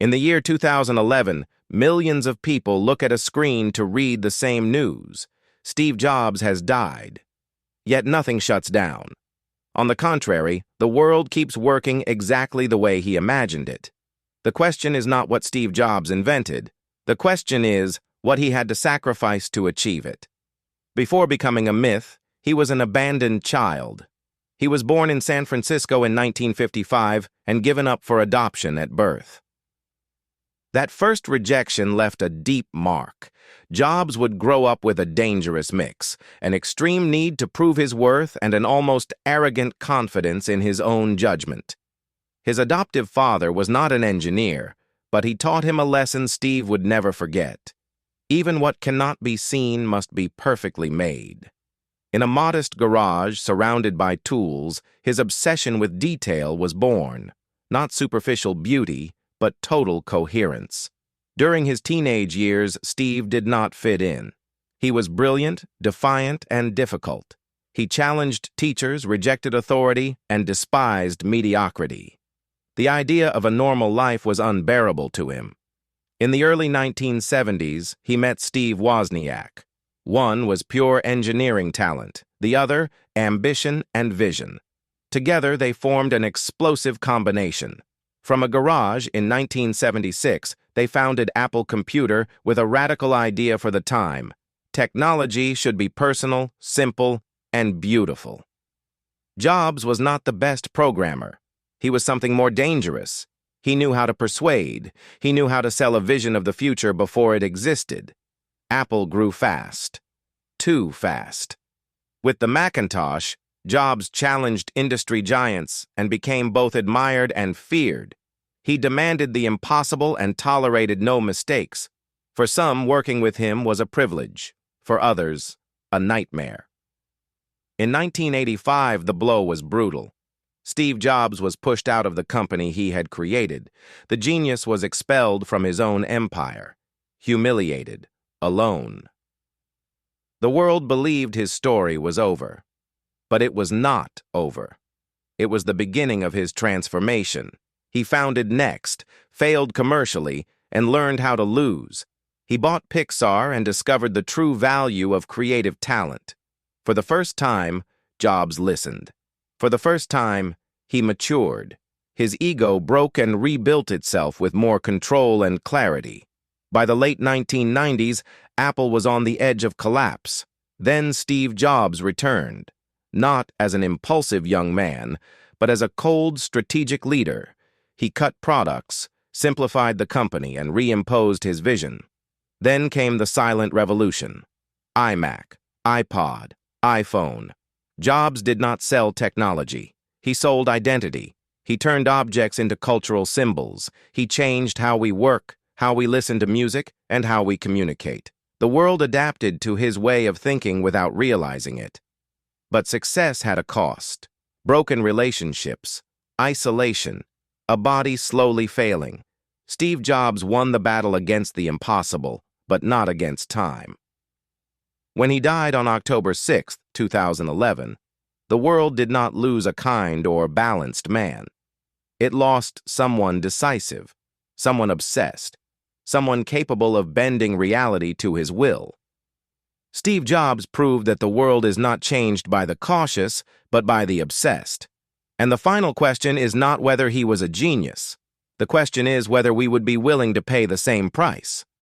In the year 2011, millions of people look at a screen to read the same news. Steve Jobs has died. Yet nothing shuts down. On the contrary, the world keeps working exactly the way he imagined it. The question is not what Steve Jobs invented. The question is what he had to sacrifice to achieve it. Before becoming a myth, he was an abandoned child. He was born in San Francisco in 1955 and given up for adoption at birth. That first rejection left a deep mark. Jobs would grow up with a dangerous mix, an extreme need to prove his worth and an almost arrogant confidence in his own judgment. His adoptive father was not an engineer, but he taught him a lesson Steve would never forget. Even what cannot be seen must be perfectly made. In a modest garage surrounded by tools, his obsession with detail was born, not superficial beauty, but total coherence. During his teenage years, Steve did not fit in. He was brilliant, defiant, and difficult. He challenged teachers, rejected authority, and despised mediocrity. The idea of a normal life was unbearable to him. In the early 1970s, he met Steve Wozniak. One was pure engineering talent, the other, ambition and vision. Together, they formed an explosive combination. From a garage in 1976, they founded Apple Computer with a radical idea for the time. Technology should be personal, simple, and beautiful. Jobs was not the best programmer. He was something more dangerous. He knew how to persuade. He knew how to sell a vision of the future before it existed. Apple grew fast. Too fast. With the Macintosh, Jobs challenged industry giants and became both admired and feared. He demanded the impossible and tolerated no mistakes. For some, working with him was a privilege. For others, a nightmare. In 1985, the blow was brutal. Steve Jobs was pushed out of the company he had created. The genius was expelled from his own empire. Humiliated. Alone. The world believed his story was over. But it was not over. It was the beginning of his transformation. He founded Next, failed commercially, and learned how to lose. He bought Pixar and discovered the true value of creative talent. For the first time, Jobs listened. For the first time, he matured. His ego broke and rebuilt itself with more control and clarity. By the late 1990s, Apple was on the edge of collapse. Then Steve Jobs returned. Not as an impulsive young man, but as a cold, strategic leader. He cut products, simplified the company, and reimposed his vision. Then came the silent revolution. iMac, iPod, iPhone. Jobs did not sell technology. He sold identity. He turned objects into cultural symbols. He changed how we work, how we listen to music, and how we communicate. The world adapted to his way of thinking without realizing it. But success had a cost. Broken relationships, isolation, a body slowly failing. Steve Jobs won the battle against the impossible, but not against time. When he died on October 6, 2011, the world did not lose a kind or balanced man. It lost someone decisive, someone obsessed, someone capable of bending reality to his will. Steve Jobs proved that the world is not changed by the cautious, but by the obsessed. And the final question is not whether he was a genius. The question is whether we would be willing to pay the same price.